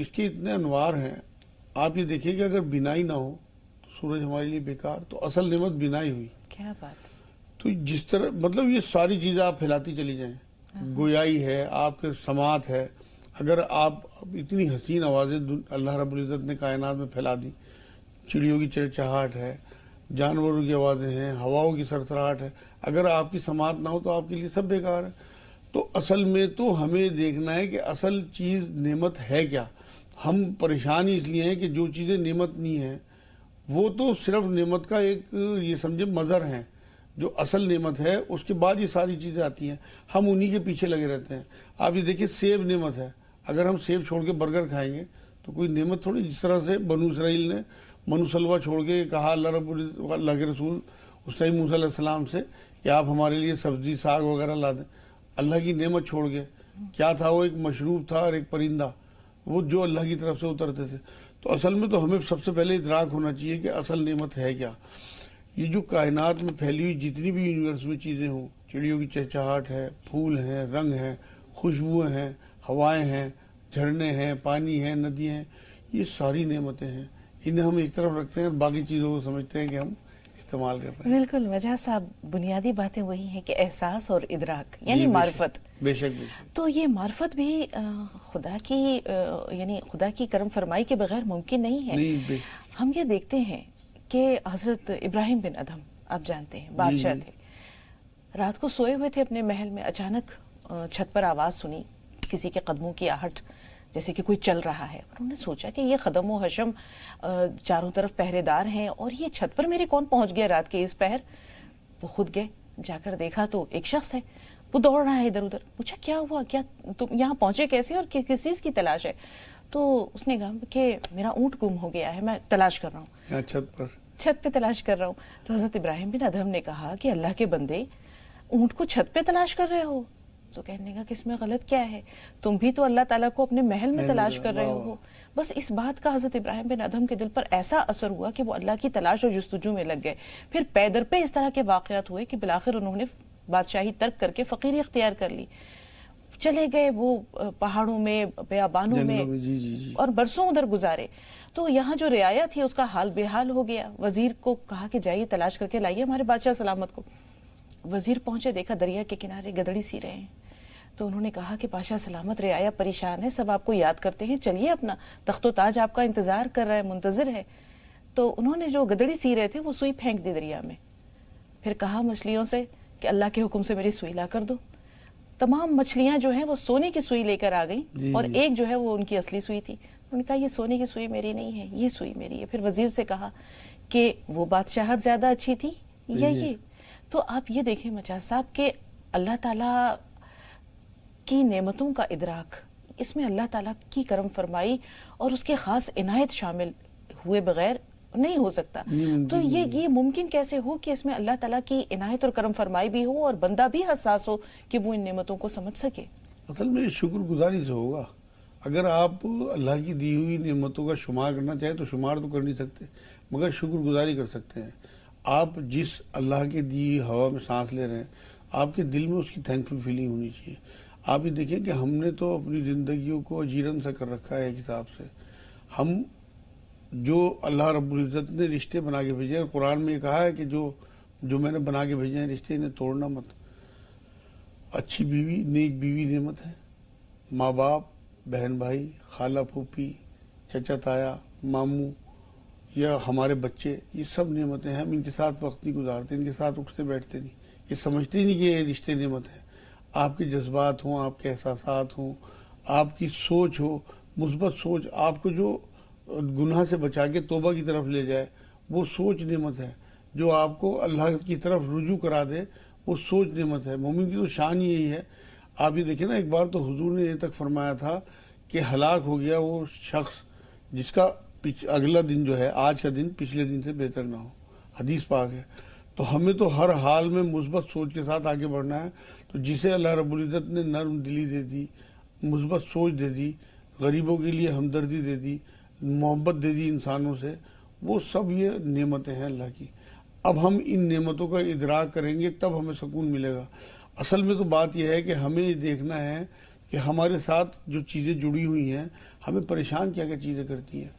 اس کے اتنے انوار ہیں. آپ یہ دیکھیں کہ اگر بینائی نہ ہو تو سورج ہمارے لیے بیکار. تو اصل نعمت بینائی ہوئی. کیا بات. تو جس طرح مطلب یہ ساری چیزیں آپ پھیلاتی چلی جائیں. گویائی ہے, آپ کے سماعت ہے. اگر آپ اتنی حسین آوازیں اللہ رب العزت نے کائنات میں پھیلا دی. چڑیوں کی چہچہاہٹ ہے, جانوروں کی آوازیں ہیں, ہواؤں کی سرسراہٹ ہے. اگر آپ کی سماعت نہ ہو تو آپ کے لیے سب بیکار ہے. تو اصل میں تو ہمیں دیکھنا ہے کہ اصل چیز نعمت ہے کیا. ہم پریشان ہی اس لیے ہیں کہ جو چیزیں نعمت نہیں ہیں وہ تو صرف نعمت کا ایک یہ سمجھے مظہر ہیں. جو اصل نعمت ہے اس کے بعد یہ ساری چیزیں آتی ہیں. ہم انہی کے پیچھے لگے رہتے ہیں. آپ یہ دیکھیں سیب نعمت ہے. اگر ہم سیب چھوڑ کے برگر کھائیں گے تو کوئی نعمت تھوڑی. جس طرح سے بنو اسرائیل نے منو سلوہ چھوڑ کے کہا اللہ کے رسول اس ٹائم موسیٰ علیہ السلام سے کہ آپ ہمارے لیے سبزی ساگ وغیرہ لا دیں. اللہ کی نعمت چھوڑ کے کیا تھا وہ, ایک مشروب تھا اور ایک پرندہ, وہ جو اللہ کی طرف سے اترتے تھے. تو اصل میں تو ہمیں سب سے پہلے ادراک ہونا چاہیے کہ اصل نعمت ہے کیا. یہ جو کائنات میں پھیلی ہوئی جتنی بھی یونیورس میں چیزیں ہوں, چڑیوں کی چہچہاہٹ ہے, پھول ہیں, رنگ ہیں, خوشبوئیں ہیں, ہوائیں ہیں, جھرنے ہیں, پانی ہیں, ندیاں ہیں, یہ ساری نعمتیں ہیں. انہیں ہم ایک طرف رکھتے ہیں, باقی چیزوں کو سمجھتے ہیں کہ ہم استعمال کر رہے ہیں. بالکل مجاز صاحب, بنیادی باتیں وہی ہیں کہ احساس اور ادراک یعنی معرفت. بے شک. تو یہ معرفت بھی خدا کی یعنی خدا کی کرم فرمائی کے بغیر ممکن نہیں ہے. ہم یہ دیکھتے ہیں کہ حضرت ابراہیم بن ادھم, آپ جانتے ہیں بادشاہ تھے, رات کو سوئے ہوئے تھے اپنے محل میں, اچانک چھت پر آواز سنی کسی کے قدموں کی آہٹ, جیسے کہ کوئی چل رہا ہے. انہوں نے سوچا کہ یہ قدم و حشم چاروں طرف پہرے دار ہیں اور یہ چھت پر میرے کون پہنچ گیا رات کے اس پہر. وہ خود گئے, جا کر دیکھا تو ایک شخص ہے, وہ دوڑ رہا ہے ادھر ادھر. پوچھا کیا ہوا, کیا تم یہاں پہنچے کیسے اور کس چیز کی تلاش ہے؟ تو اس نے کہا کہ میرا اونٹ گم ہو گیا ہے, میں تلاش کر رہا ہوں, چھت پہ تلاش کر رہا ہوں. تو حضرت ابراہیم بن ادھم نے کہا کہ اللہ کے بندے, اونٹ کو چھت پہ تلاش کر رہے ہو؟ تو کہنے کا کہ اس میں غلط کیا ہے, تم بھی تو اللہ تعالیٰ کو اپنے محل میں تلاش کر رہے ہو. بس اس بات کا حضرت ابراہیم بن ادھم کے دل پر ایسا اثر ہوا کہ وہ اللہ کی تلاش اور جستجو میں لگ گئے. پھر پیدر پہ اس طرح کے واقعات ہوئے کہ بالآخر انہوں نے بادشاہی ترک کر کے فقیری اختیار کر لی. چلے گئے وہ پہاڑوں میں, بیابانوں میں, اور برسوں ادھر گزارے. تو یہاں جو رعایا تھی اس کا حال بے حال ہو گیا. وزیر کو کہا کہ جائیے تلاش کر کے لائیے ہمارے بادشاہ سلامت کو. وزیر پہنچے, دیکھا دریا کے کنارے گدڑی سی رہے ہیں. تو انہوں نے کہا کہ بادشاہ سلامت, رعایا پریشان ہے, سب آپ کو یاد کرتے ہیں, چلیے اپنا تخت و تاج آپ کا انتظار کر رہا ہے, منتظر ہے. تو انہوں نے جو گدڑی سی رہے تھے وہ سوئی پھینک دی دریا میں. پھر کہا مچھلیوں سے کہ اللہ کے حکم سے میری سوئی لا کر دو. تمام مچھلیاں جو ہیں وہ سونے کی سوئی لے کر آ گئیں, اور ایک جو ہے وہ ان کی اصلی سوئی تھی. انہوں نے کہا یہ سونے کی سوئی میری نہیں ہے, یہ سوئی میری ہے. پھر وزیر سے کہا کہ وہ بادشاہت زیادہ اچھی تھی یا یہ. تو آپ یہ دیکھیں مجاز صاحب کہ اللہ تعالیٰ کی نعمتوں کا ادراک, اس میں اللہ تعالیٰ کی کرم فرمائی اور اس کے خاص عنایت شامل ہوئے بغیر نہیں ہو سکتا. تو یہ ممکن کیسے ہو کہ اس میں اللہ تعالیٰ کی عنایت اور کرم فرمائی بھی ہو اور بندہ بھی حساس ہو کہ وہ ان نعمتوں کو سمجھ سکے؟ اصل میں شکر گزاری سے ہوگا. اگر آپ اللہ کی دی ہوئی نعمتوں کا شمار کرنا چاہیں تو شمار تو کر نہیں سکتے, مگر شکر گزاری کر سکتے ہیں. آپ جس اللہ کے دی ہوا میں سانس لے رہے ہیں, آپ کے دل میں اس کی تھینک فل فیلنگ ہونی چاہیے. آپ یہ دیکھیں کہ ہم نے تو اپنی زندگیوں کو اجیرن سا کر رکھا ہے ایک حساب سے. ہم جو اللہ رب العزت نے رشتے بنا کے بھیجے ہیں, قرآن میں یہ کہا ہے کہ جو میں نے بنا کے بھیجے ہیں رشتے, انہیں توڑنا مت. اچھی بیوی, نیک بیوی نعمت ہے. ماں باپ, بہن بھائی, خالہ پھوپھی, چچا تایا, ماموں یا ہمارے بچے, یہ سب نعمتیں ہیں. ہم ان کے ساتھ وقت نہیں گزارتے, ان کے ساتھ اٹھتے بیٹھتے نہیں, یہ سمجھتے ہی نہیں کہ یہ رشتے نعمت ہیں. آپ کے جذبات ہوں, آپ کے احساسات ہوں, آپ کی سوچ ہو, مثبت سوچ, آپ کو جو گناہ سے بچا کے توبہ کی طرف لے جائے, وہ سوچ نعمت ہے. جو آپ کو اللہ کی طرف رجوع کرا دے, وہ سوچ نعمت ہے. مومن کی تو شان یہی ہے. آپ یہ دیکھیں نا, ایک بار تو حضور نے یہ تک فرمایا تھا کہ ہلاک ہو گیا وہ شخص جس کا اگلا دن جو ہے, آج کا دن پچھلے دن سے بہتر نہ ہو. حدیث پاک ہے. تو ہمیں تو ہر حال میں مثبت سوچ کے ساتھ آگے بڑھنا ہے. تو جسے اللہ رب العزت نے نرم دلی دے دی, مثبت سوچ دے دی, غریبوں کے لیے ہمدردی دے دی, محبت دے دی انسانوں سے, وہ سب یہ نعمتیں ہیں اللہ کی. اب ہم ان نعمتوں کا ادراک کریں گے تب ہمیں سکون ملے گا. اصل میں تو بات یہ ہے کہ ہمیں یہ دیکھنا ہے کہ ہمارے ساتھ جو چیزیں جڑی ہوئی ہیں ہمیں پریشان کیا کیا چیزیں کرتی ہیں.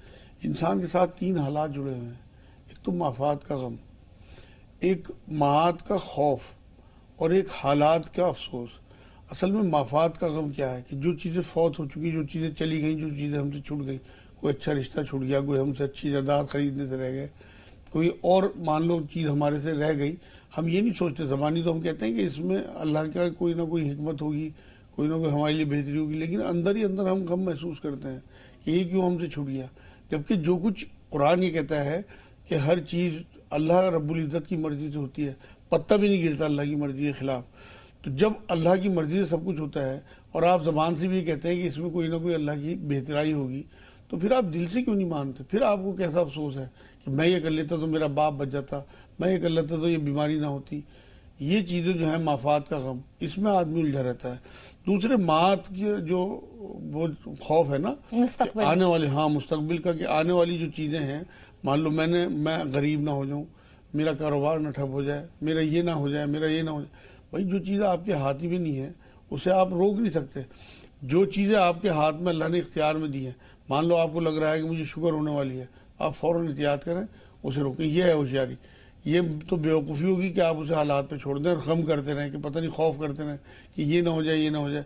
انسان کے ساتھ 3 حالات جڑے ہوئے ہیں. ایک تو مافات کا غم، ایک معاد کا خوف، اور ایک حالات کا افسوس. اصل میں مافات کا غم کیا ہے کہ جو چیزیں فوت ہو چکی، جو چیزیں چلی گئیں، جو چیزیں ہم سے چھوٹ گئیں، کوئی اچھا رشتہ چھوٹ گیا، کوئی ہم سے اچھی جائیداد خریدنے سے رہ گئے، کوئی اور مان لو چیز ہمارے سے رہ گئی. ہم یہ نہیں سوچتے، زبانی تو ہم کہتے ہیں کہ اس میں اللہ کا کوئی نہ کوئی حکمت ہوگی، کوئی نہ کوئی ہمارے لیے بہتری ہوگی، لیکن اندر ہی اندر ہم غم محسوس کرتے ہیں کہ یہ کیوں ہم سے چھوٹ گیا. جبکہ جو کچھ قرآن یہ کہتا ہے کہ ہر چیز اللہ رب العزت کی مرضی سے ہوتی ہے، پتہ بھی نہیں گرتا اللہ کی مرضی کے خلاف. تو جب اللہ کی مرضی سے سب کچھ ہوتا ہے اور آپ زبان سے بھی یہ کہتے ہیں کہ اس میں کوئی نہ کوئی اللہ کی بہترائی ہوگی، تو پھر آپ دل سے کیوں نہیں مانتے؟ پھر آپ کو کیسا افسوس ہے کہ میں یہ کر لیتا تو میرا باپ بچ جاتا، میں یہ کر لیتا تو یہ بیماری نہ ہوتی. یہ چیزیں جو ہیں مافات کا غم، اس میں آدمی الجھا رہتا ہے. دوسرے معاد کی جو وہ خوف ہے نا مستقبل، آنے والے، مستقبل کا، کہ آنے والی جو چیزیں ہیں، مان لو میں غریب نہ ہو جاؤں، میرا کاروبار نہ ٹھپ ہو جائے، میرا یہ نہ ہو جائے، میرا یہ نہ ہو جائے. بھائی جو چیزیں آپ کے ہاتھ میں نہیں ہیں اسے آپ روک نہیں سکتے. جو چیزیں آپ کے ہاتھ میں اللہ نے اختیار میں دی ہیں، مان لو آپ کو لگ رہا ہے کہ مجھے شوگر ہونے والی ہے، آپ فوراً احتیاط کریں، اسے روکیں. یہ ہے ہوشیاری. یہ تو بیوقوفی ہوگی کہ آپ اسے حالات پہ چھوڑ دیں اور غم کرتے رہیں کہ پتہ نہیں، خوف کرتے رہیں کہ یہ نہ ہو جائے، یہ نہ ہو جائے.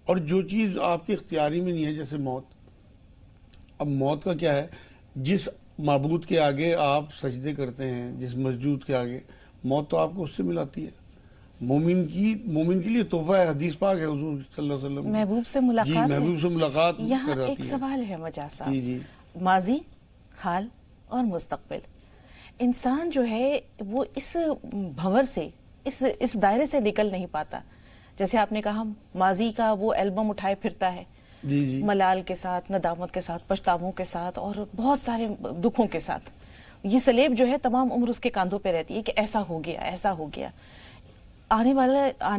اور جو چیز آپ کے اختیاری میں نہیں ہے، جیسے موت. اب موت کا کیا ہے؟ جس معبود کے آگے آپ سجدے کرتے ہیں، جس مسجود کے آگے، موت تو آپ کو اس سے ملاتی ہے. مومن کے لیے تحفہ ہے. حدیث پاک ہے حضور صلی اللہ علیہ وسلم کی. محبوب سے ملاقات جی، ہے. محبوب سے ملاقات یہاں کراتی ایک ہے. سوال ہے مجاز صاحب، جی ماضی، حال اور مستقبل. انسان جو ہے وہ اس بھنور سے، اس دائرے سے نکل نہیں پاتا. جیسے آپ نے کہا ماضی کا وہ البم اٹھائے پھرتا ہے، جی ملال کے ساتھ، ندامت کے ساتھ، پچھتاووں کے ساتھ اور بہت سارے دکھوں کے ساتھ. یہ سلیب جو ہے تمام عمر اس کے کاندھوں پہ رہتی ہے کہ ایسا ہو گیا، ایسا ہو گیا. آنے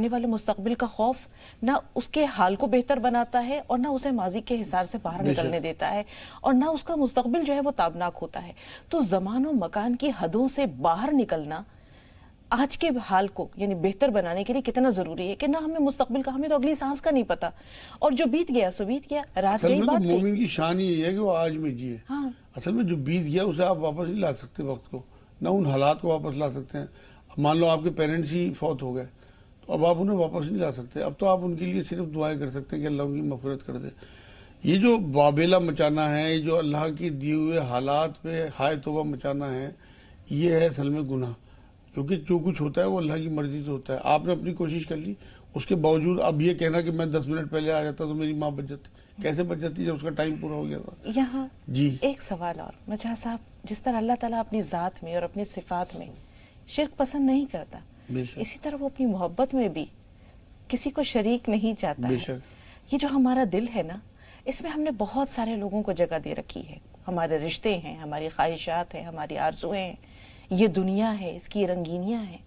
والے مستقبل کا خوف نہ اس کے حال کو بہتر بناتا ہے اور نہ اسے ماضی کے حصار سے باہر نکلنے دیتا ہے، اور نہ اس کا مستقبل جو ہے وہ تابناک ہوتا ہے. تو زمان و مکان کی حدوں سے باہر نکلنا آج کے حال کو یعنی بہتر بنانے کے لیے کتنا ضروری ہے کہ نہ ہمیں مستقبل کا، ہمیں تو اگلی سانس کا نہیں پتا، اور جو بیت گیا سو بیت گیا. رات گئی بات گئی. مومن کی شان یہ ہے کہ وہ آج میں جیے. اصل میں جو بیت گیا اسے آپ واپس نہیں لا سکتے، وقت کو نہ ان حالات کو واپس لا سکتے ہیں. مان لو آپ کے پیرنٹس ہی فوت ہو گئے تو اب آپ انہیں واپس نہیں لا سکتے. اب تو آپ ان کے لیے صرف دعائیں کر سکتے ہیں کہ اللہ ان کی مغفرت کر دے. یہ جو وابیلہ مچانا ہے، جو اللہ کی دیے ہوئے حالات پہ ہائے توبہ مچانا ہے، یہ ہے اصل میں گناہ. کیونکہ جو کچھ ہوتا ہے وہ اللہ کی مرضی سے ہوتا ہے. آپ نے اپنی کوشش کر لی، اس کے باوجود اب یہ کہنا کہ میں 10 منٹ پہلے آ جاتا تو میری ماں بچ جاتی. کیسے بچ جاتی جب اس کا ٹائم پورا ہو گیا تھا؟ یہاں جی ایک سوال اور مجاز صاحب، جس طرح اللہ تعالیٰ اپنی ذات میں اور اپنی صفات میں شرک پسند نہیں کرتا، اسی طرح وہ اپنی محبت میں بھی کسی کو شریک نہیں چاہتا ہے. یہ جو ہمارا دل ہے نا، اس میں ہم نے بہت سارے لوگوں کو جگہ دے رکھی ہے. ہمارے رشتے ہیں، ہماری خواہشات ہیں، ہماری آرزویں ہیں، یہ دنیا ہے، اس کی رنگینیاں ہیں.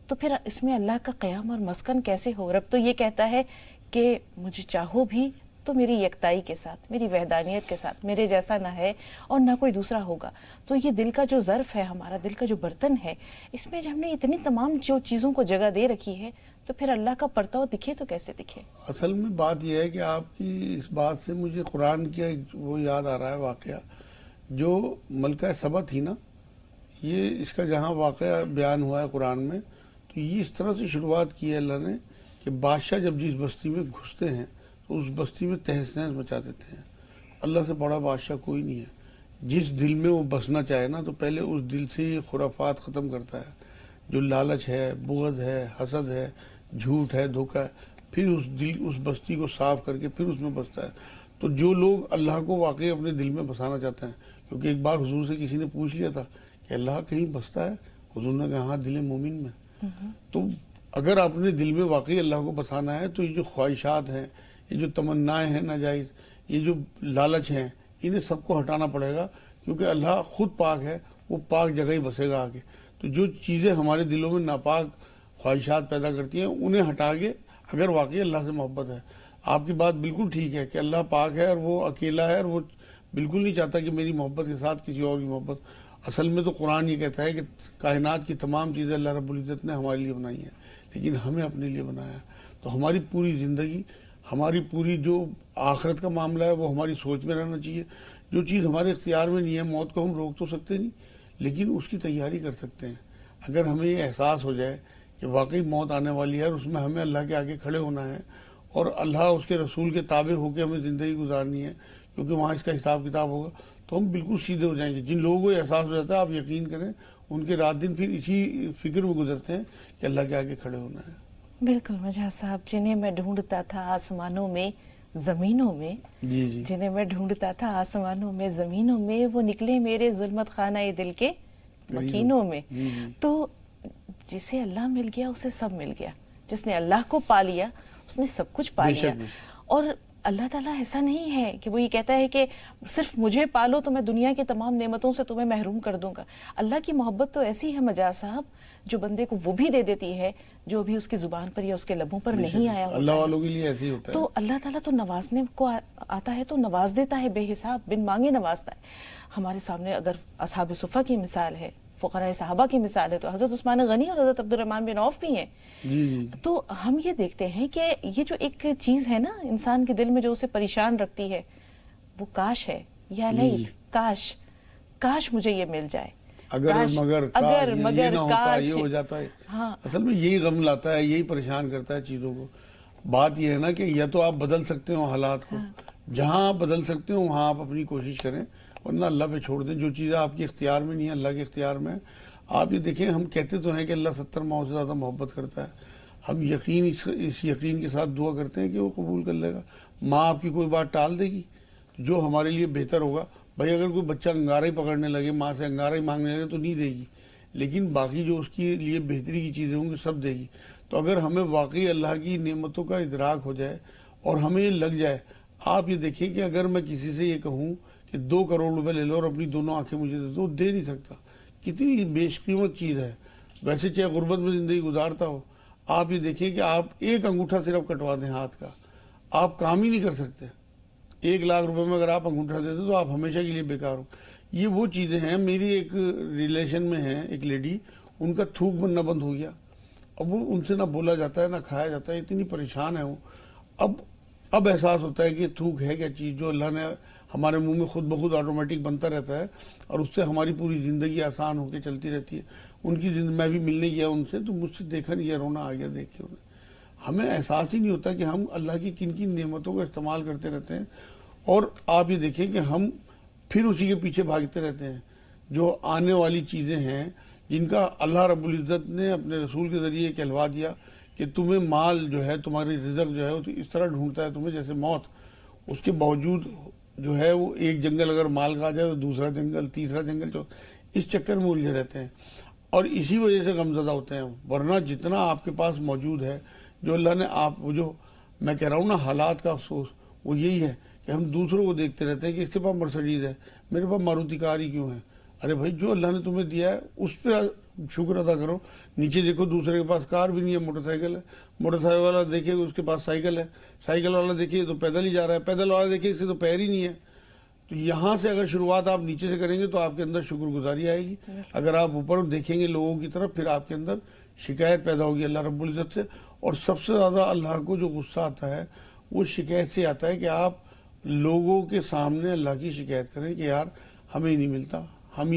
تو پھر اس میں اللہ کا قیام اور مسکن کیسے ہو؟ رب تو یہ کہتا ہے کہ مجھے چاہو بھی تو میری یکتائی کے ساتھ، میری وحدانیت کے ساتھ، میرے جیسا نہ ہے اور نہ کوئی دوسرا ہوگا. تو یہ دل کا جو ظرف ہے، ہمارا دل کا جو برتن ہے، اس میں ہم نے اتنی تمام جو چیزوں کو جگہ دے رکھی ہے، تو پھر اللہ کا پرتاؤ دکھے تو کیسے دکھے؟ اصل میں بات یہ ہے کہ آپ کی اس بات سے مجھے قرآن کا وہ یاد آ رہا ہے واقعہ. جو ملکہ سبا تھی نا، یہ اس کا جہاں واقعہ بیان ہوا ہے قرآن میں، تو یہ اس طرح سے شروعات کی ہے اللہ نے کہ بادشاہ جب جس بستی میں گھستے ہیں تو اس بستی میں تہس نہس مچا دیتے ہیں. اللہ سے بڑا بادشاہ کوئی نہیں ہے. جس دل میں وہ بسنا چاہے نا، تو پہلے اس دل سے یہ خرافات ختم کرتا ہے. جو لالچ ہے، بغض ہے، حسد ہے، جھوٹ ہے، دھوکہ ہے، پھر اس بستی کو صاف کر کے پھر اس میں بستا ہے. تو جو لوگ اللہ کو واقعی اپنے دل میں بسانا چاہتے ہیں، کیونکہ ایک بار حضور سے کسی نے پوچھ لیا تھا کہ اللہ کہیں بستا ہے؟ حضور نے کہا ہاں، دل مومن میں. تو اگر اپنے دل میں واقعی اللہ کو بسانا ہے تو یہ جو خواہشات ہیں، یہ جو تمنائیں ہیں ناجائز، یہ جو لالچ ہیں، انہیں سب کو ہٹانا پڑے گا. کیونکہ اللہ خود پاک ہے، وہ پاک جگہ ہی بسے گا آگے. تو جو چیزیں ہمارے دلوں میں ناپاک خواہشات پیدا کرتی ہیں، انہیں ہٹا کے اگر واقعی اللہ سے محبت ہے. آپ کی بات بالکل ٹھیک ہے کہ اللہ پاک ہے اور وہ اکیلا ہے، اور وہ بالکل نہیں چاہتا کہ میری محبت کے ساتھ کسی اور کی محبت. اصل میں تو قرآن یہ کہتا ہے کہ کائنات کی تمام چیزیں اللہ رب العزت نے ہمارے لیے بنائی ہیں، لیکن ہمیں اپنے لیے بنایا ہے. تو ہماری پوری زندگی ہماری پوری جو آخرت کا معاملہ ہے وہ ہماری سوچ میں رہنا چاہیے. جو چیز ہمارے اختیار میں نہیں ہے، موت کو ہم روک تو سکتے نہیں لیکن اس کی تیاری کر سکتے ہیں. اگر ہمیں یہ احساس ہو جائے کہ واقعی موت آنے والی ہے اور اس میں ہمیں اللہ کے آگے کھڑے ہونا ہے اور اللہ اس کے رسول کے تابع ہو کے ہمیں زندگی گزارنی ہے کیونکہ وہاں اس کا حساب کتاب ہوگا، تو ہم بالکل سیدھے ہو جائیں گے. جن لوگوں کو احساس ہو جاتا ہے، آپ یقین کریں، ان کے رات دن پھر اسی فکر میں گزرتے ہیں کہ اللہ کے آگے کھڑے ہونا ہے. بالکل مجاز صاحب، جنہیں میں ڈھونڈتا تھا آسمانوں میں زمینوں میں، جی جی جنہیں میں ڈھونڈتا تھا آسمانوں میں زمینوں میں، وہ نکلے میرے ظلمت خانہ دل کے مکینوں میں. جی جی تو جسے اللہ مل گیا اسے سب مل گیا، جس نے اللہ کو پا لیا اس نے سب کچھ پا بے لیا. شک بے شک. اور اللہ تعالیٰ ایسا نہیں ہے کہ وہ یہ کہتا ہے کہ صرف مجھے پالو تو میں دنیا کی تمام نعمتوں سے تمہیں محروم کر دوں گا. اللہ کی محبت تو ایسی ہے مجاز صاحب جو بندے کو وہ بھی دے دیتی ہے جو ابھی اس کی زبان پر یا اس کے لبوں پر نہیں آیا ہوتا اللہ ہے. والوں کے لیے ایسے ہی ہوتا ہے. تو اللہ تعالیٰ تو نوازنے کو آتا ہے تو نواز دیتا ہے، بے حساب بن مانگے نوازتا ہے. ہمارے سامنے اگر اصحاب صفہ کی مثال ہے، فقراء صحابہ کی مثال ہے، تو حضرت عثمان غنی اور حضرت عبد الرحمن بن عوف بھی ہیں. جی جی تو ہم یہ دیکھتے ہیں کہ یہ جو ایک چیز ہے نا انسان کے دل میں جو اسے پریشان رکھتی ہے، وہ کاش ہے، یا لیت، کاش کاش مجھے یہ مل جائے. اگر کاش، مگر اگر یہ مگر نہ ہوتا، کاش. یہ ہو جاتا ہے. ہاں اصل میں یہی غم لاتا ہے، یہی پریشان کرتا ہے چیزوں کو. بات یہ ہے نا کہ یا تو آپ بدل سکتے ہو حالات کو، جہاں آپ بدل سکتے ہو وہاں آپ اپنی کوشش کریں، ورنہ اللہ پہ چھوڑ دیں. جو چیزیں آپ کے اختیار میں نہیں ہیں اللہ کے اختیار میں. آپ یہ دیکھیں، ہم کہتے تو ہیں کہ اللہ 70 ماؤں سے زیادہ محبت کرتا ہے. ہم یقین اس یقین کے ساتھ دعا کرتے ہیں کہ وہ قبول کر لے گا. ماں آپ کی کوئی بات ٹال دے گی جو ہمارے لیے بہتر ہوگا. بھائی اگر کوئی بچہ انگارہ ہی پکڑنے لگے، ماں سے انگارہ ہی مانگنے لگے تو نہیں دے گی، لیکن باقی جو اس کے لیے بہتری کی چیزیں ہوں گی سب دے گی. تو اگر ہمیں واقعی اللہ کی نعمتوں کا ادراک ہو جائے اور ہمیں یہ لگ جائے، آپ یہ دیکھیں کہ اگر میں کسی سے یہ کہوں کہ 2 کروڑ روپے لے لو اور اپنی دونوں آنکھیں مجھے دے دو، دے نہیں سکتا. کتنی بیش قیمت چیز ہے. ویسے چاہے غربت میں زندگی گزارتا ہو، آپ یہ دیکھیں کہ آپ ایک انگوٹھا صرف کٹوا دیں ہاتھ کا، آپ کام ہی نہیں کر سکتے. 1 لاکھ روپے میں اگر آپ انگوٹھا دے دیں تو آپ ہمیشہ کے لیے بیکار ہو. یہ وہ چیزیں ہیں. میری ایک ریلیشن میں ہیں ایک لیڈی، ان کا تھوک بننا بند ہو گیا. اب وہ ان سے نہ بولا جاتا ہے نہ کھایا جاتا ہے، اتنی پریشان ہے وہ. اب احساس ہوتا ہے کہ تھوک ہے کیا چیز جو اللہ نے ہمارے منہ میں خود بخود آٹومیٹک بنتا رہتا ہے اور اس سے ہماری پوری زندگی آسان ہو کے چلتی رہتی ہے. ان کی میں بھی ملنے گیا ان سے تو مجھ سے دیکھا نہیں گیا، رونا آ گیا دیکھ کے انہیں. ہمیں احساس ہی نہیں ہوتا کہ ہم اللہ کی کن کن نعمتوں کا استعمال کرتے رہتے ہیں اور آپ یہ دیکھیں کہ ہم پھر اسی کے پیچھے بھاگتے رہتے ہیں. جو آنے والی چیزیں ہیں جن کا اللہ رب العزت نے اپنے رسول کے ذریعے کہلوا دیا کہ تمہیں مال جو ہے، تمہاری رزق جو ہے وہ اس طرح ڈھونڈتا ہے تمہیں جیسے موت. اس کے باوجود جو ہے وہ ایک جنگل اگر مال کا آ جائے تو دوسرا جنگل، تیسرا جنگل، اس چکر میں الجھے رہتے ہیں اور اسی وجہ سے غمزدہ ہوتے ہیں. ورنہ جتنا آپ کے پاس موجود ہے، جو اللہ نے وہ جو میں کہہ رہا ہوں نا حالات کا افسوس، وہ یہی ہے کہ ہم دوسروں کو دیکھتے رہتے ہیں کہ اس کے پاس مرسڈیز ہے، میرے پاس ماروتی کار ہی کیوں ہے. ارے بھائی جو اللہ نے تمہیں دیا ہے اس پہ شکر ادا کرو. نیچے دیکھو دوسرے کے پاس کار بھی نہیں ہے، موٹر سائیکل ہے. موٹر سائیکل والا دیکھے اس کے پاس سائیکل ہے، سائیکل والا دیکھیے تو پیدل ہی جا رہا ہے، پیدل والا دیکھیے اس کے تو پیر ہی نہیں ہے. تو یہاں سے اگر شروعات آپ نیچے سے کریں گے تو آپ کے اندر شکر گزاری آئے گی. اگر آپ اوپر دیکھیں گے لوگوں کی طرف، پھر آپ کے اندر شکایت پیدا ہوگی اللہ رب العزت سے. اور سب سے زیادہ اللہ کو جو غصہ آتا ہے وہ شکایت سے آتا ہے کہ آپ لوگوں کے سامنے اللہ کی شکایت کریں کہ یار ہمیں ہی نہیں ملتا، ہم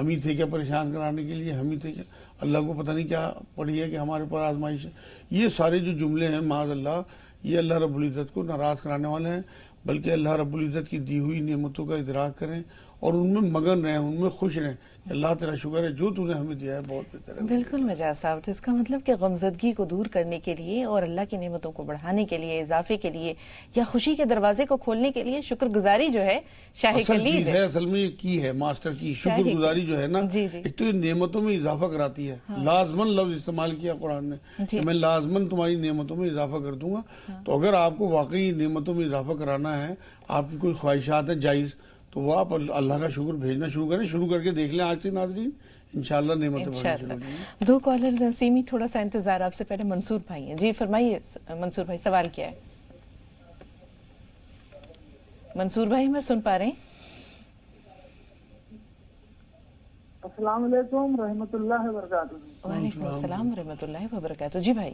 ہی تھے کیا پریشان کرانے کے لیے، ہم ہی تھے کیا، اللہ کو پتہ نہیں کیا پڑی ہے کہ ہمارے پر آزمائش ہے. یہ سارے جو جملے ہیں معاذ اللہ، یہ اللہ رب العزت کو ناراض کرانے والے ہیں. بلکہ اللہ رب العزت کی دی ہوئی نعمتوں کا ادراک کریں اور ان میں مگن رہیں، ان میں خوش رہیں. اللہ تیرا شکر ہے جو تو نے ہمیں دیا ہے بہت بہتر ہے. بالکل مجاز صاحب، تو اس کا مطلب کہ غمزدگی کو دور کرنے کے لیے اور اللہ کی نعمتوں کو بڑھانے کے لیے، اضافے کے لیے یا خوشی کے دروازے کو کھولنے کے لیے شکر گزاری جو ہے شاہ اصل کلید چیز ہے. اصل میں یہ کی ہے ماسٹر کی شکر گزاری جو ہے نا، ایک تو یہ نعمتوں میں اضافہ کراتی ہے. لازمن لفظ استعمال کیا قرآن نے کہ میں لازمن تمہاری نعمتوں میں اضافہ کر دوں گا. تو اگر آپ کو واقعی نعمتوں میں اضافہ کرانا ہے، آپ کی کوئی خواہشات ہیں جائز، تو وہ آپ اللہ کا شکر بھیجنا شروع کریں. شروع کر کے دیکھ لیں آج سے ناظرین، انشاءاللہ نعمتیں بڑھنا شروع ہو جائیں گی. 2 کالرز ہیں سیمی، تھوڑا سا انتظار. آپ سے پہلے منصور بھائی ہیں. جی فرمائیے منصور بھائی، سوال کیا ہے؟ منصور بھائی میں سن پا رہے ہیں؟ السلام علیکم رحمۃ اللہ وبرکاتہ. وعلیکم السلام ورحمۃ اللہ وبرکاتہ. جی بھائی.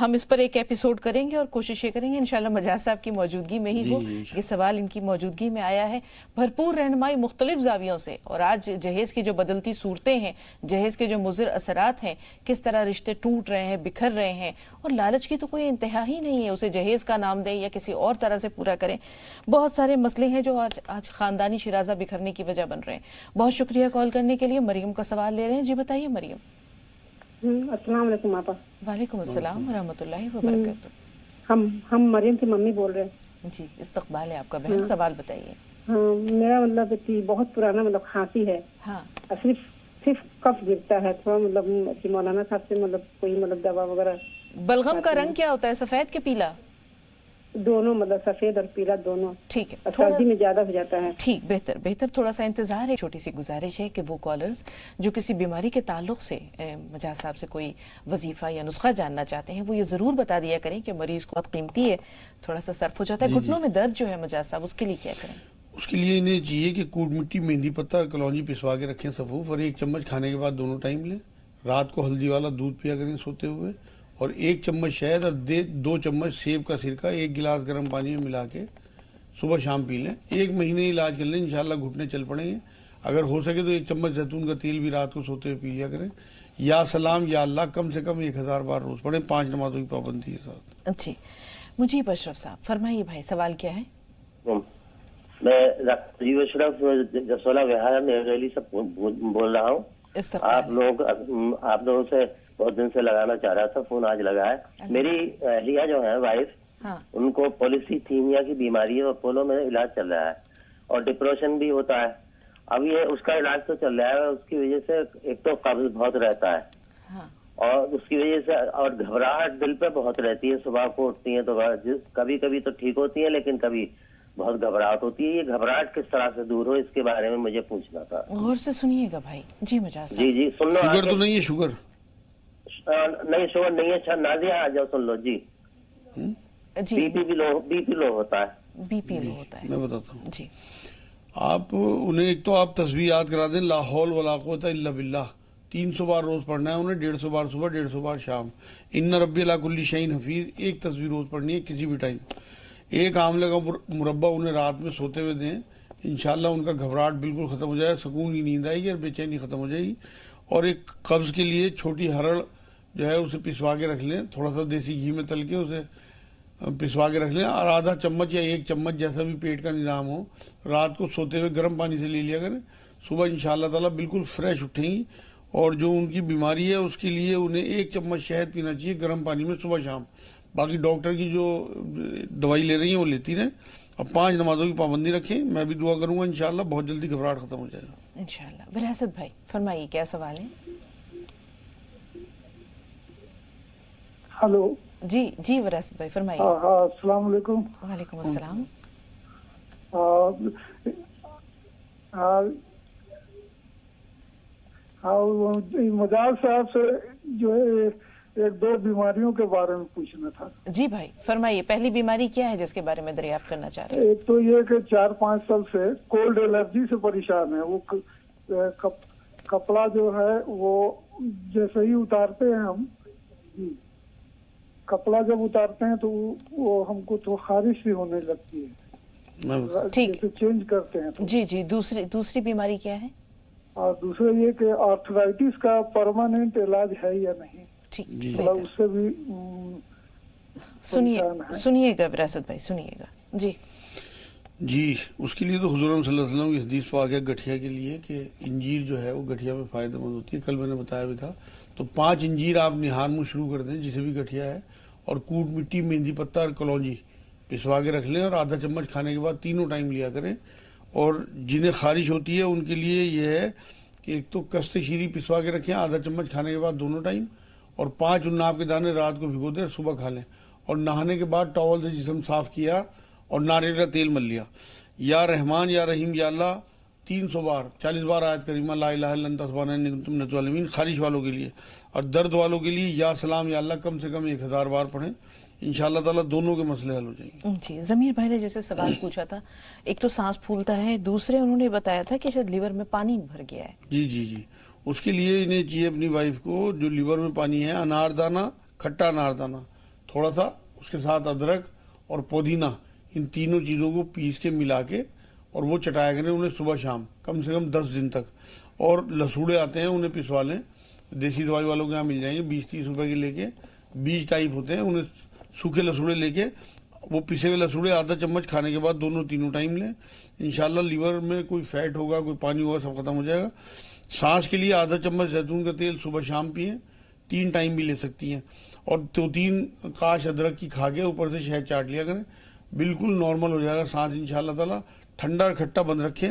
ہم اس پر ایک ایپیسوڈ کریں گے اور کوشش یہ کریں گے انشاءاللہ مجاز صاحب کی موجودگی میں ہی ہو. یہ سوال ان کی موجودگی میں آیا ہے. بھرپور رہنمائی مختلف زاویوں سے, اور آج جہیز کی جو بدلتی صورتیں ہیں, جہیز کے جو مضر اثرات ہیں, کس طرح رشتے ٹوٹ رہے ہیں, بکھر رہے ہیں, اور لالچ کی تو کوئی انتہا ہی نہیں ہے. اسے جہیز کا نام دیں یا کسی اور طرح سے پورا کریں. بہت سارے مسئلے ہیں جو آج خاندانی شرازہ بکھرنے کی وجہ بن رہے ہیں. بہت شکریہ کال کرنے کے لیے. مریم کا سوال لے رہے ہیں. جی بتائیے مریم. السلام علیکم آپا. وعلیکم السلام ورحمۃ اللہ وبرکاتہ. ہم مریم کی ممی بول رہے ہیں. جی استقبال ہے آپ کا بہن. سوال بتائیے. ہاں میرا مطلب بہت پرانا مطلب کھانسی ہے. ہاں صرف کف گرتا ہے تھوڑا. مطلب مولانا صاحب سے مطلب کوئی مطلب دوا وغیرہ. بلغم کا رنگ کیا ہوتا ہے, سفید کے پیلا؟ دونوں, مطلب سفید اور پیلا دونوں. ٹھیک ہے, سردی میں زیادہ ہو جاتا ہے. ٹھیک, بہتر تھوڑا سا انتظار ہے. چھوٹی سی گزارش ہے کہ وہ کالرز جو کسی بیماری کے تعلق سے مجاز صاحب سے کوئی وظیفہ یا نسخہ جاننا چاہتے ہیں وہ یہ ضرور بتا دیا کریں کہ مریض کو بہت قیمتی ہے, تھوڑا سا صرف ہو جاتا ہے. گھٹنوں میں درد جو ہے مجاز صاحب, اس کے لیے کیا کریں؟ اس کے لیے انہیں چاہیے کہ کوٹ مٹی, مہندی پتہ اور کلونجی پسوا کے رکھیں صفوف, اور 1 چمچ کھانے کے بعد دونوں ٹائم لیں. رات کو ہلدی والا دودھ پیا کریں سوتے ہوئے, اور 1 چمچ شہد اور 2 چمچ سیب کا سرکہ 1 گلاس گرم پانی میں ملا کے صبح شام پی لیں. 1 مہینے علاج کر لیں, انشاءاللہ گھٹنے چل پڑیں گے. اگر ہو سکے تو 1 چمچ زیتون کا تیل بھی رات کو سوتے ہوئے پی لیا کریں. یا سلام یا اللہ کم سے کم 1000 بار روز پڑھیں, 5 نمازوں کی پابندی کے ساتھ. جی مجیب اشرف صاحب فرمائیے بھائی, سوال کیا ہے؟ میں مجیب اشرف جسولہ وہار ریلی سے بول رہا ہوں. آپ لوگوں سے بہت دن سے لگانا چاہ رہا تھا فون, آج لگا ہے. میری اہلیہ جو ہے وائف, ان کو پولیسیتھیمیا کی بیماری ہے, اپولو میں علاج چل رہا ہے, اور ڈپریشن بھی ہوتا ہے. اب یہ اس کا علاج تو چل رہا ہے, اس کی وجہ سے ایک تو قبض بہت رہتا ہے, اور اس کی وجہ سے اور گھبراہٹ دل پہ بہت رہتی ہے. صبح کو اٹھتی ہیں تو کبھی کبھی تو ٹھیک ہوتی ہیں, لیکن کبھی بہت گھبراہٹ ہوتی ہے. یہ گھبراہٹ کس طرح سے دور ہو, اس کے بارے میں مجھے پوچھنا تھا. غور سے سنیے گا بھائی. جی مجاز صاحب. جی سن لو. شوگر تو نہیں ہے؟ شوگر نہیں, شوگر نہیں ہے. اچھا نازیہ آ جاؤ, سن لو. جی بی پی لو ہوتا ہے. بی پی لو ہوتا ہے. میں بتاتا ہوں. جی آپ انہیں ایک تو آپ تصویر یاد کرا دیں, لا حول ولا قوت الا باللہ 300 بار روز پڑھنا ہے انہیں, 150 بار صبح 150 بار شام. ان ربی علی کل شیء حفیظ, ایک تصویر روز پڑھنی ہے کسی بھی ٹائم. 1 آملے کا مربع انہیں رات میں سوتے ہوئے دیں, انشاءاللہ ان کا گھبراہٹ بالکل ختم ہو جائے, سکون کی نیند آئے گی اور بے چینی ختم ہو جائے گی. اور ایک قبض کے لیے چھوٹی ہرڑ جو ہے اسے پسوا کے رکھ لیں, تھوڑا سا دیسی گھی میں تل کے اسے پسوا کے رکھ لیں, اور آدھا چمچ یا 1 چمچ جیسا بھی پیٹ کا نظام ہو, رات کو سوتے ہوئے گرم پانی سے لے لیا کریں. صبح انشاءاللہ تعالیٰ بالکل فریش اٹھیں گی. اور جو ان کی بیماری ہے اس کے لیے انہیں 1 چمچ شہد پینا چاہیے گرم پانی میں صبح شام. باقی ڈاکٹر کی جو دوائی لے رہی ہیں وہ لیتی رہیں, اور 5 نمازوں کی پابندی رکھیں. میں بھی دعا کروں گا انشاءاللہ بہت جلدی گھبراہٹ ختم ہو جائے گا انشاءاللہ. وراثت بھائی فرمائیے, کیا سوال ہے؟ ہلو. جی وراثت بھائی فرمائیے. السلام علیکم. وعلیکم السلام. مجاز صاحب سے جو ہے 1-2 بیماریوں کے بارے میں پوچھنا تھا. جی بھائی فرمائیے, پہلی بیماری کیا ہے جس کے بارے میں دریافت کرنا چاہ رہے ہیں؟ ایک تو یہ کہ 4-5 سال سے کولڈ الرجی سے پریشان ہے. وہ کپڑا جو ہے وہ جیسے ہی اتارتے ہیں ہم, کپڑا جب اتارتے ہیں تو وہ ہم کو تو خارش بھی ہونے لگتی ہے. ٹھیک, چینج کرتے ہیں تو. جی دوسری بیماری کیا ہے؟ اور دوسرا یہ کہ آرتھرائٹس کا پرماننٹ علاج ہے یا نہیں, ٹھیک, اس سے بھی سنیے گا وراثت بھائی, سنیے گا. جی اس کے لیے تو حضور صلی اللہ علیہ وسلم کی حدیث پاک ہے گٹھیا کے لیے کہ انجیر جو ہے وہ گٹھیا میں فائدہ مند ہوتی ہے. کل میں نے بتایا بھی تھا. تو 5 انجیر آپ نہار منہ شروع کر دیں جسے بھی گٹھیا ہے, اور کوٹ مٹی, مہندی پتہ اور کلونجی پسوا کے رکھ لیں, اور آدھا چمچ کھانے کے بعد تینوں ٹائم لیا کریں. اور جنہیں خارش ہوتی ہے ان کے لیے یہ ہے کہ ایک تو کست شیری پسوا کے رکھیں آدھا چمچ کھانے کے بعد دونوں ٹائم, اور 5 اناب کے دانے رات کو بھگو دیں, صبح کھا لیں. اور نہانے کے بعد ٹاول سے جسم صاف کیا اور ناریل کا تیل مل لیا. یا رحمان یا رحیم یا اللہ 300 بار 40 بار آیت کریمہ لا الہ الا انت سبحانک انی کنت من الظالمین خارش والوں کے لیے. اور درد والوں کے لیے یا سلام یا اللہ کم سے کم 1000 بار پڑھیں. انشاءاللہ تعالیٰ دونوں کے مسئلے حل ہو جائیں گے. جی ضمیر بھائی نے جیسے سوال پوچھا تھا, ایک تو سانس پھولتا ہے, دوسرے انہوں نے بتایا تھا کہ شاید لیور میں پانی بھر گیا ہے. جی اس کے لیے انہیں چاہیے اپنی وائف کو جو لیور میں پانی ہے انار دانہ کھٹا اناردانہ، تھوڑا سا اس کے ساتھ ادرک اور پودینہ، ان تینوں چیزوں کو پیس کے ملا کے اور وہ چٹایا کریں انہیں صبح شام کم سے کم 10 دن تک. اور لسوڑے آتے ہیں انہیں پسوا لیں، دیسی دوائی والوں کے یہاں مل جائیں گے، 20-30 روپے کے لے کے، بیج ٹائپ ہوتے ہیں، انہیں سوکھے لسوڑے لے کے وہ پیسے ہوئے لسوڑے آدھا چمچ کھانے کے بعد دونوں تینوں ٹائم لیں. انشاءاللہ لیور میں کوئی فیٹ ہوگا، کوئی پانی ہوگا، سب ختم ہو جائے گا. سانس کے لیے آدھا چمچ زیتون کا تیل صبح شام پئیں، 3 ٹائم بھی لے سکتی ہیں. اور 2-3 کاش ادرک کی کھا کے اوپر سے شہد چاٹ لیا کریں، بالکل نارمل ہو جائے گا سانس انشاءاللہ تعالیٰ. ٹھنڈا اور کھٹا بند رکھیں.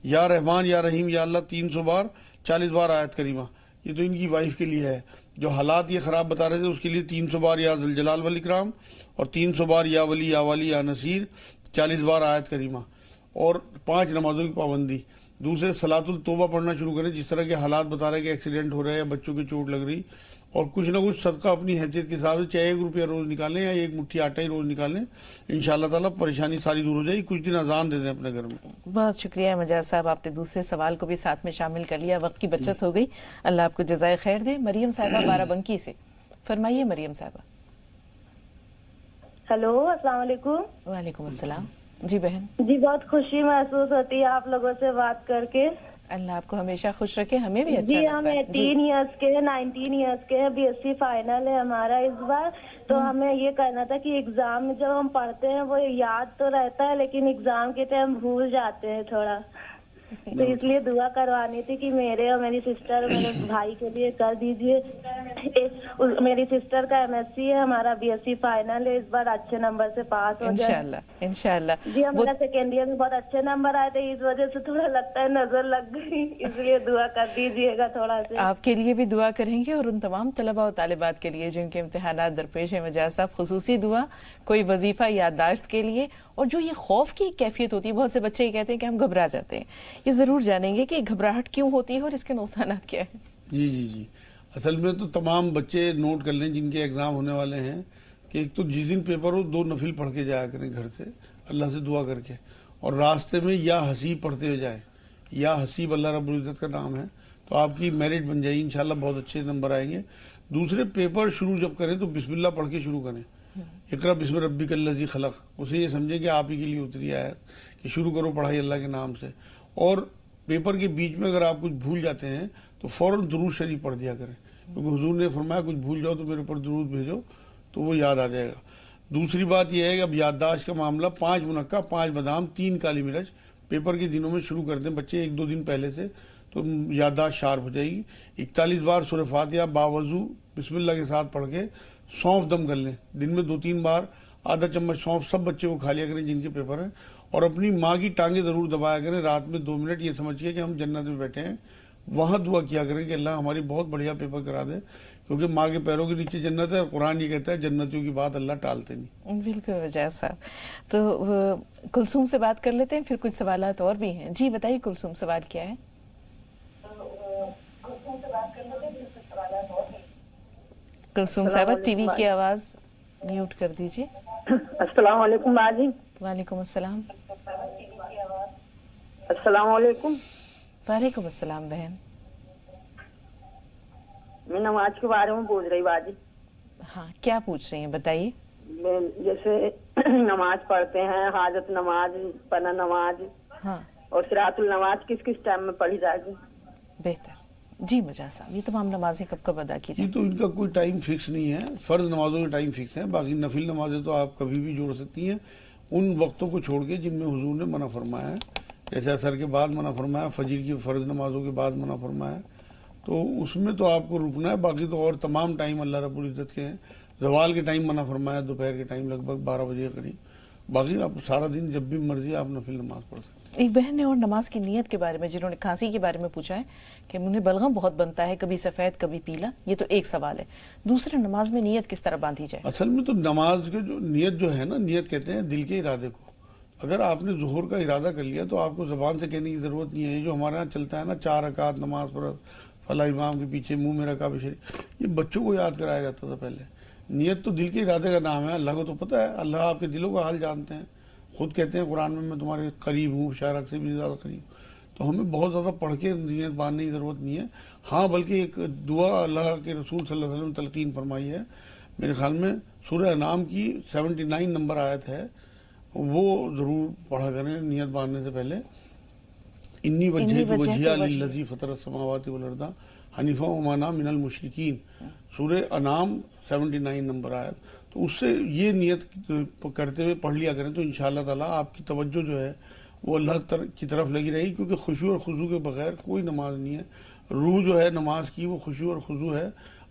یا رحمان یا رحیم یا اللہ 300 بار 40 بار آیت کریمہ. یہ تو ان کی وائف کے لیے ہے، جو حالات یہ خراب بتا رہے تھے اس کے لیے 300 بار یا ذوالجلال والاکرام اور 300 بار یا ولی یا والی یا نصیر، 40 بار آیت کریمہ. اور 5 نمازوں کی پابندی. دوسرے صلاۃ التوبہ پڑھنا شروع کریں، جس طرح کے حالات بتا رہے کہ ایکسیڈنٹ ہو رہا ہے یا بچوں کی چوٹ لگ رہی، اور کچھ نہ کچھ صدقہ اپنی حیثیت کے حساب سے، چاہے 1 روپیہ روز نکالیں یا 1 مٹھی آٹا ہی روز نکالیں، انشاءاللہ تعالیٰ پریشانی ساری دور ہو جائے گی. کچھ دن اذان دے دیں اپنے گھر میں. بہت شکریہ مجاز صاحب، آپ نے دوسرے سوال کو بھی ساتھ میں شامل کر لیا، وقت کی بچت ہو گئی. اللہ آپ کو جزائے خیر دے. مریم صاحبہ بارہ بنکی سے، فرمائیے مریم صاحبہ. ہیلو، السلام علیکم. وعلیکم السلام. جی بہن. جی بہت خوشی محسوس ہوتی ہے آپ لوگوں سے بات کر کے. اللہ آپ کو ہمیشہ خوش رکھے، ہمیں بھی اچھا جی لگتا ہم ہے. 18 ایئرس کے 19 ایئرس کے BSc فائنل ہے ہمارا اس بار. تو ہمیں یہ کرنا تھا کہ ایگزام میں جب ہم پڑھتے ہیں وہ یاد تو رہتا ہے لیکن ایگزام کے ٹائم بھول جاتے ہیں تھوڑا، تو اس لیے دعا کروانی تھی کہ میرے اور میری سسٹر اور میرے بھائی کے لیے کر دیجیے. میری سسٹر کا MSc ہے، ہمارا BSc فائنل ہے، اس بار اچھے نمبر سے پاس ہو جائے انشاءاللہ. جی ہمارا سیکنڈ ایئر میں بہت اچھے نمبر آئے تھے، اس وجہ سے تھوڑا لگتا ہے نظر لگ گئی، اس لیے دعا کر دیجیے گا تھوڑا سے. آپ کے لیے بھی دعا کریں گے اور ان تمام طلباء و طالبات کے لیے جن کے امتحانات درپیش ہیں. مجاز صاحب خصوصی دعا کوئی وظیفہ یادداشت کے لیے. اور جو یہ خوف کی کیفیت ہوتی ہے، بہت سے بچے یہ کہتے ہیں کہ ہم گھبرا جاتے ہیں، یہ ضرور جانیں گے کہ گھبراہٹ کیوں ہوتی ہے اور اس کے نقصانات کیا ہیں. جی اصل میں تو تمام بچے نوٹ کر لیں جن کے ایگزام ہونے والے ہیں کہ ایک تو جس دن پیپر ہو 2 نفل پڑھ کے جایا کریں گھر سے اللہ سے دعا کر کے، اور راستے میں یا حسیب پڑھتے ہوئے جائیں. یا حسیب اللہ رب العزت کا نام ہے، تو آپ کی میرٹ بن جائے گی انشاءاللہ، بہت اچھے نمبر آئیں گے. دوسرے پیپر شروع جب کریں تو بسم اللہ پڑھ کے شروع کریں. اقرا بسم ربک الذی خلق، اسے یہ سمجھیں کہ آپ ہی کے لیے اتری آیت کہ شروع کرو پڑھائی اللہ کے نام سے. اور پیپر کے بیچ میں اگر آپ کچھ بھول جاتے ہیں تو فوراً درود شریف پڑھ دیا کریں، کیونکہ حضور نے فرمایا کچھ بھول جاؤ تو میرے اوپر درود بھیجو تو وہ یاد آ جائے گا. دوسری بات یہ ہے کہ اب یادداشت کا معاملہ 5 منقع، 5 بادام، 3 کالی مرچ پیپر کے دنوں میں شروع کر دیں بچے 1-2 دن پہلے سے، تو یادداشت شارپ ہو جائے گی. 41 بار سورہ فاتحہ باوضو بسم اللہ کے ساتھ پڑھ کے سونف دم کر لیں. دن میں 2-3 بار آدھا چمچ سونف سب بچے کو کھا لیا کریں جن کے پیپر ہیں. اور اپنی ماں کی ٹانگیں ضرور دبایا کریں رات میں 2 منٹ، یہ سمجھ کے کہ ہم جنت میں بیٹھے ہیں. وہاں دعا کیا کریں کہ اللہ ہماری بہت بڑھیا پیپر کرا دے، کیونکہ ماں کے پیروں کے نیچے جنت ہے، اور قرآن یہ کہتا ہے جنتیوں کی بات اللہ ٹالتے نہیں. بالکل مجاز صاحب. تو کلثوم سے بات کر لیتے ہیں، پھر کچھ سوالات اور بھی ہیں. جی بتائیے کلثوم، سوال کیا ہے؟ کلثوم صاحبہ ٹی وی کی آواز میوٹ کر دیجیے. السلام علیکم باجی. وعلیکم السلام. السلام علیکم. وعلیکم السلام بہن. میں نماز کے بارے میں پوچھ رہی باجی. ہاں کیا پوچھ رہی ہیں بتائیے. جیسے نماز پڑھتے ہیں، حاجت نماز، پنا نماز، ہاں، اور صراط النماز کس کس ٹائم میں پڑھی جائے گی؟ بہتر. جی مجاز صاحب، یہ تمام نمازیں کب کب ادا کی جائیں؟ تو ان کا کوئی ٹائم فکس نہیں ہے، فرض نمازوں کے ٹائم فکس ہیں، باقی نفل نمازیں تو آپ کبھی بھی جوڑ سکتی ہیں ان وقتوں کو چھوڑ کے جن میں حضور نے منع فرمایا ہے. جیسے عصر کے بعد منع فرمایا، فجر کی فرض نمازوں کے بعد منع فرمایا، تو اس میں تو آپ کو رکنا ہے. باقی تو اور تمام ٹائم اللہ رب العزت کے ہیں. زوال کے ٹائم منع فرمایا، دوپہر کے ٹائم لگ بھگ 12 بجے کے قریب. باقی آپ سارا دن جب بھی مرضی آپ نفل نماز پڑھ سکتے ہیں. ایک بہن نے اور نماز کی نیت کے بارے میں، جنہوں نے کھانسی کے بارے میں پوچھا ہے کہ انہیں بلغم بہت بنتا ہے، کبھی سفید کبھی پیلا، یہ تو ایک سوال ہے. دوسرے نماز میں نیت کس طرح باندھی جائے؟ اصل میں تو نماز کے جو نیت جو ہے نا، نیت کہتے ہیں دل کے ارادے کو. اگر آپ نے ظہر کا ارادہ کر لیا تو آپ کو زبان سے کہنے کی ضرورت نہیں ہے. یہ جو ہمارے یہاں چلتا ہے نا 4 رکعت نماز پڑھ فلاں امام کے پیچھے منہ میں رکعہ بشریف، یہ بچوں کو یاد کرایا جاتا تھا پہلے. نیت تو دل کے ارادے کا نام ہے. اللہ کو تو پتہ ہے، اللہ آپ کے دلوں کا حال جانتے ہیں. خود کہتے ہیں قرآن میں تمہارے قریب ہوں، شارک سے بھی زیادہ قریب. تو ہمیں بہت زیادہ پڑھ کے نیت باندھنے کی ضرورت نہیں ہے. ہاں بلکہ ایک دعا اللہ کے رسول صلی اللہ علیہ وسلم تلقین فرمائی ہے، میرے خیال میں سورہ انعام کی 79 نمبر آیت ہے، وہ ضرور پڑھا کریں نیت باندھنے سے پہلے. انی وجہت وجہیہ للذی فطر السماوات والارض حنیفا وما انا من المشرکین، سورہ انعام 79 نمبر آیت. تو اس سے یہ نیت کرتے ہوئے پڑھ لیا کریں تو انشاءاللہ تعالیٰ آپ کی توجہ جو ہے وہ اللہ کی طرف لگی رہے گی، کیونکہ خشوع اور خضوع کے بغیر کوئی نماز نہیں ہے. روح جو ہے نماز کی وہ خشوع اور خضوع ہے،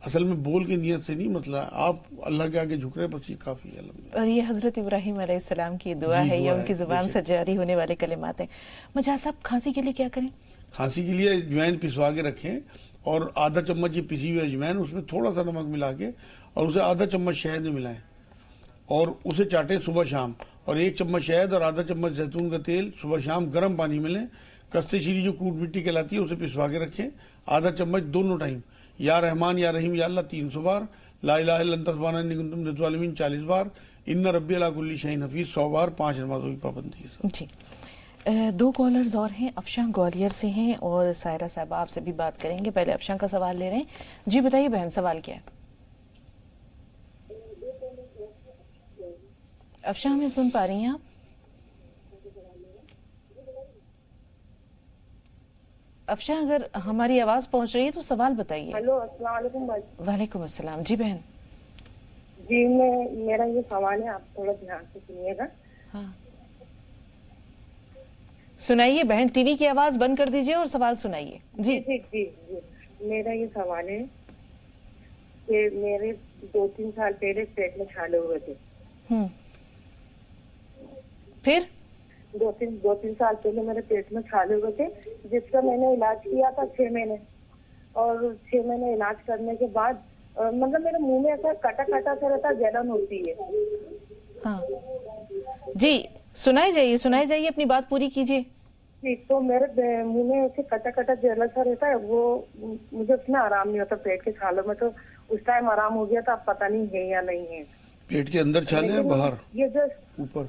اصل میں بول کے نیت سے نہیں مسئلہ ہے، آپ اللہ کے آگے جھک رہے بس یہ کافی ہے. اور یہ حضرت ابراہیم علیہ السلام کی دعا ہے، یہ ان کی زبان سے جاری ہونے والے کلمات ہیں. مجاز صاحب کھانسی کے لیے کیا کریں؟ کھانسی کے لیے اجوائن پسوا کے رکھیں اور آدھا چمچ یہ پسی ہوئی اجوائن اس میں تھوڑا سا نمک ملا کے اور اسے آدھا چمچ شہد میں ملائیں اور اسے چاٹیں صبح شام، اور 1 چمچ شہد اور آدھا چمچ زیتون کا تیل صبح شام گرم پانی میں لیں. کستے شیری جو کوٹ مٹی کہلاتی ہے اسے پسوا کے رکھیں، آدھا چمچ دونوں ٹائم. یا رحمان یا رحیم یا اللہ 300 بار، لا الہ الا انت سبحانک انی کنت من الظالمین 40 بار، ان ربی علی کل شیء حفیظ 100 بار. 5 نمازوں کی پابندی ہے سر. جی 2 کالرز اور ہیں، افشاں گوالیار سے ہیں اور سائرہ صاحبہ آپ سے بھی بات کریں گے. پہلے افشاں کا سوال لے رہے ہیں. جی بتائیے بہن، سوال کیا ہے؟ افشاں ہمیں سن پا رہی ہیں آپ؟ افشاں اگر ہماری آواز پہنچ رہی ہے تو سوال بتائیے. ہیلو، السلام علیکم بھائی. وعلیکم السلام. جی بہن. جی میرا یہ سوال ہے، آپ تھوڑا دھیان سے سنیے گا. ہاں سنائیے بہن، ٹی وی کی آواز بند کر دیجئے اور سوال سنائیے. جی جی جی جی میرا یہ سوال ہے کہ میرے 2-3 سال پہلے پیٹ میں چھالے ہوئے تھے. پھر 2-3 سال پہلے میرے پیٹ میں چھالے ہوئے تھے، جس کا میں نے علاج کیا تھا 6 مہینے. اور 6 مہینے علاج کرنے کے بعد مطلب میرے منہ میں ایسا کٹا کٹا سا رہتا، جلن ہوتی ہے. ہاں جی سنائے جائیے اپنی بات پوری کیجیے. جی تو میرے منہ میں ایسے کٹا کٹا جلن سا رہتا ہے، وہ مجھے اس میں آرام نہیں ہوتا. پیٹ کے چھالوں میں تو اس ٹائم آرام ہو گیا تھا، اب پتہ نہیں ہے یا نہیں ہے. پیٹ کے اندر چھالے ہیں باہر؟ یہ جو اوپر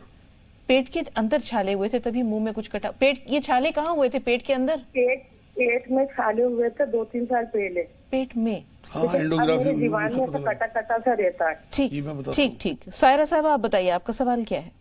پیٹ کے اندر چھالے ہوئے تھے تبھی منہ میں کچھ کٹا. یہ چھالے کہاں ہوئے تھے؟ پیٹ کے اندر؟ پیٹ میں چھالے ہوئے تھے 2-3 سال پہلے. پیٹ میں؟ میرے دیوان میں ایسا کٹا کٹا سا رہتا ہے. ٹھیک. سائرہ صاحب آپ بتائیے آپ کا سوال کیا ہے؟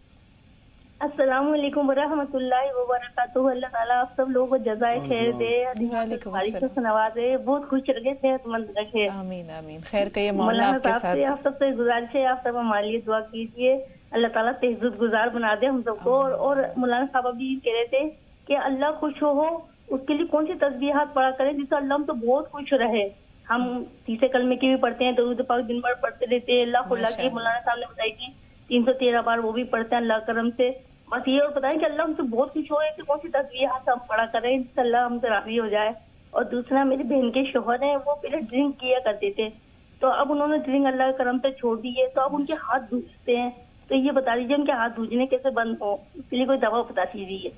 السلام علیکم ورحمۃ اللہ وبرکاتہ. اللہ تعالیٰ آپ سب لوگوں کو جزائے خیر دے، سے نوازے، بہت خوش رکھے، صحت مند رکھے. آمین آمین. خیر کہیے مولانا آپ کے ساتھ. آپ سب سے گزارش ہے، آپ سب ہمارے لیے دعا کیجیے، اللہ تعالیٰ تہجد گزار بنا دے ہم سب کو. اور مولانا صاحب بھی کہہ رہے تھے کہ اللہ خوش ہو اس کے لیے کون سی تسبیحات پڑھا کریں جس سے اللہ ہم تو بہت خوش رہے. ہم 30 کلمے کی بھی پڑھتے ہیں، درود پاک دن بھر پڑھتے رہتے ہیں. اللہ کی مولانا صاحب نے بتائی تھی 313 بار وہ بھی پڑھتے ہیں اللہ کرم سے. بس یہ اور بتائیں کہ اللہ ہم سے بہت خوش ہو ہے کہ کون سی تسبیحات ہم پڑھا کریں جس سے اللہ ہم سے راضی ہو جائے. اور دوسرا میری بہن کے شوہر ہیں، وہ پہلے ڈرنک کیا کرتے تھے، تو اب انہوں نے ڈرنک اللہ کے کرم سے چھوڑ دی ہے، تو اب ان کے ہاتھ دھوتے ہیں. تو یہ بتا دیجیے ان کے ہاتھ دھوجنے کیسے بند ہو، اس کے لیے کوئی دوا بتا دیجیے.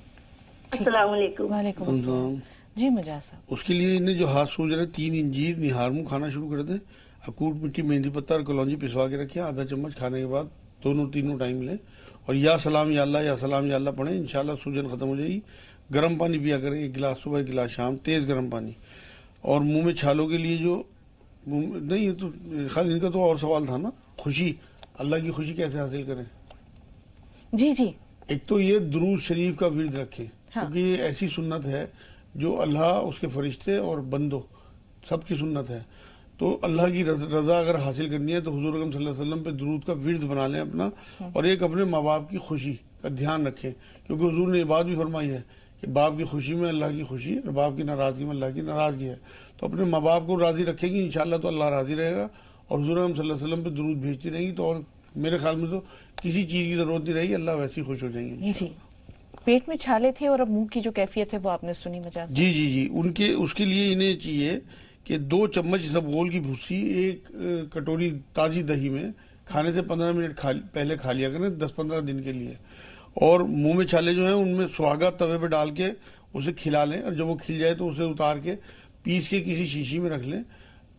السلام علیکم. وعلیکم السلام. جی مجاز صاحب. اس کے لیے انہیں جو ہاتھ سوج رہے 3 انجیر نہارمو کھانا شروع کر دیں، اکوٹ مٹی مہندی پتہ اور کلونجی پسوا کے رکھیں، آدھا چمچ کھانے کے بعد تینوں ٹائم لیں، اور یا سلام یا اللہ پڑھیں، انشاءاللہ سوجن ختم ہو جائے گی. گرم پانی پیا کریں، 1 گلاس صبح 1 گلاس شام، تیز گرم پانی. اور منہ میں چھالوں کے لیے جو نہیں یہ تو خالی ان کا تو اور سوال تھا نا، خوشی، اللہ کی خوشی کیسے حاصل کریں؟ جی ایک تو یہ درود شریف کا ورد رکھیں، کیونکہ یہ ایسی سنت ہے جو اللہ، اس کے فرشتے اور بندوں سب کی سنت ہے. تو اللہ کی رضا اگر حاصل کرنی ہے تو حضور اکرم صلی اللہ علیہ وسلم پہ درود کا ورد بنا لیں اپنا، اور ایک اپنے ماں باپ کی خوشی کا دھیان رکھیں، کیونکہ حضور نے یہ بات بھی فرمائی ہے کہ باپ کی خوشی میں اللہ کی خوشی اور باپ کی ناراضگی میں اللہ کی ناراضگی ہے. تو اپنے ماں باپ کو راضی رکھیں گی انشاءاللہ تو اللہ راضی رہے گا، اور حضور اکرم صلی اللہ علیہ وسلم پہ درود بھیجتی رہیں گی تو اور میرے خیال میں تو کسی چیز کی ضرورت نہیں رہے گی، اللہ ویسے ہی خوش ہو جائیں گے. جی پیٹ میں چھالے تھے اور اب منہ کی جو کیفیت ہے وہ آپ نے سنی مجاز. جی اس کے لیے انہیں چاہیے کہ 2 چمچ اسبغول کی بھوسی 1 کٹوری تازی دہی میں کھانے سے 15 منٹ پہلے کھا لیا کریں 10-15 دن کے لیے. اور منہ میں چھالے جو ہیں ان میں سہاگا توے پہ ڈال کے اسے کھلا لیں، اور جب وہ کھل جائے تو اسے اتار کے پیس کے کسی شیشی میں رکھ لیں.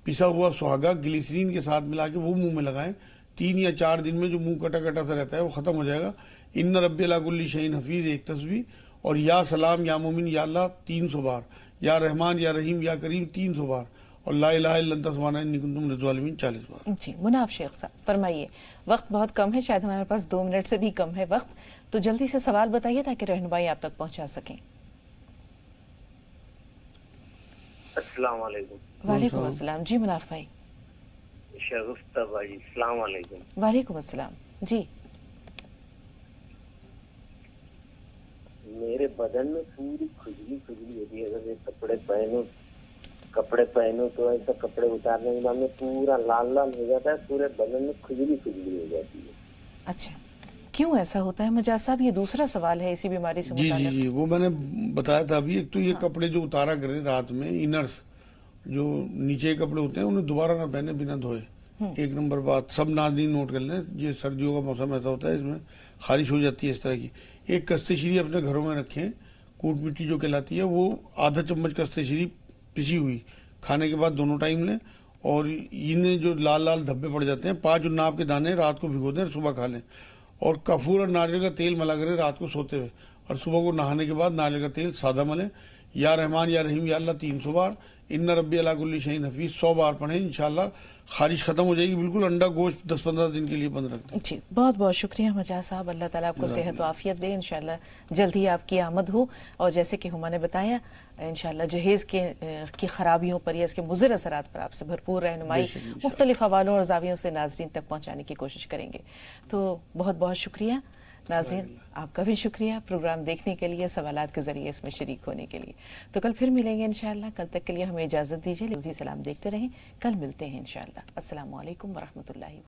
پسا ہوا سہاگا گلیسرین کے ساتھ ملا کے وہ منہ میں لگائیں. 3 یا 4 دن میں جو منہ کٹا کٹا سا رہتا ہے وہ ختم ہو جائے گا. ان ربی علی کل شیء حفیظ 1 تسبیح، اور یا سلام یا مومن یا اللہ 300 بار، یا رحمان یا رحیم یا کریم 300 بار، اور لا الہ الا انت سبحانک انی کنت من الظالمین 40 بار. جی مناف شیخ صاحب فرمائیے، وقت بہت کم ہے، شاید ہمارے پاس 2 منٹ سے بھی کم ہے وقت، تو جلدی سے سوال بتائیے تاکہ رہنمائی آپ تک پہنچا سکیں. السلام علیکم. وعلیکم السلام. جی مناف بھائی. شگفتہ بھائی السلام علیکم. وعلیکم السلام. جی میرے بدن میں پوری کھجلی ہوتی ہے، اگر میں کپڑے پہنوں تو ایسا کپڑے اتارنے کے بعد میں پورا لال ہو جاتا ہے، پورے بدن میں کھجلی ہو جاتی ہے. اچھا کیوں ایسا ہوتا ہے مجاز صاحب؟ یہ دوسرا سوال ہے اسی بیماری سے متعلق. جی وہ میں نے بتایا تھا ابھی. ایک تو یہ کپڑے جو اتارا کریں رات میں، انرس جو نیچے کپڑے ہوتے ہیں انہیں دوبارہ نہ پہنے بنا دھوئے. 1 نمبر بات سب ناظرین نوٹ کر لیں، یہ سردیوں کا موسم ایسا ہوتا ہے اس میں خارش ہو جاتی ہے اس طرح کی. ایک کستہ شیری اپنے گھروں میں رکھیں، کوٹ مٹی جو کہلاتی ہے، وہ آدھا چمچ کستہ شیری پسی ہوئی کھانے کے بعد دونوں ٹائم لیں. اور انہیں جو لال دھبے پڑ جاتے ہیں 5 ناب کے دانے رات کو بھگو دیں اور صبح کھا لیں. اور کافور اور ناریل کا تیل ملا کریں رات کو سوتے ہوئے، اور صبح کو نہانے کے بعد ناریل کا تیل سادہ ملیں. یا رحمان یا رحیم یا اللہ 300 بار، ان ربی علی کل شیء حفیظ 100 بار پڑھیں، انشاءاللہ خارش ختم ہو جائے گی بالکل. انڈا گوشت 10-15 دن کے لیے بند رکھ دیں. جی بہت بہت شکریہ مجاز صاحب، اللہ تعالیٰ آپ کو صحت و عافیت دے، انشاءاللہ جلد ہی آپ کی آمد ہو. اور جیسے کہ ہما نے بتایا انشاءاللہ جہیز کی خرابیوں پر یا اس کے مضر اثرات پر آپ سے بھرپور رہنمائی مختلف حوالوں اور زاویوں سے ناظرین تک پہنچانے کی کوشش کریں گے. تو بہت بہت شکریہ ناظرین، آپ کا بھی شکریہ پروگرام دیکھنے کے لیے، سوالات کے ذریعے اس میں شریک ہونے کے لیے. تو کل پھر ملیں گے انشاءاللہ. کل تک کے لیے ہمیں اجازت دیجیے. زی سلام دیکھتے رہیں، کل ملتے ہیں انشاءاللہ. السلام علیکم ورحمۃ اللہ.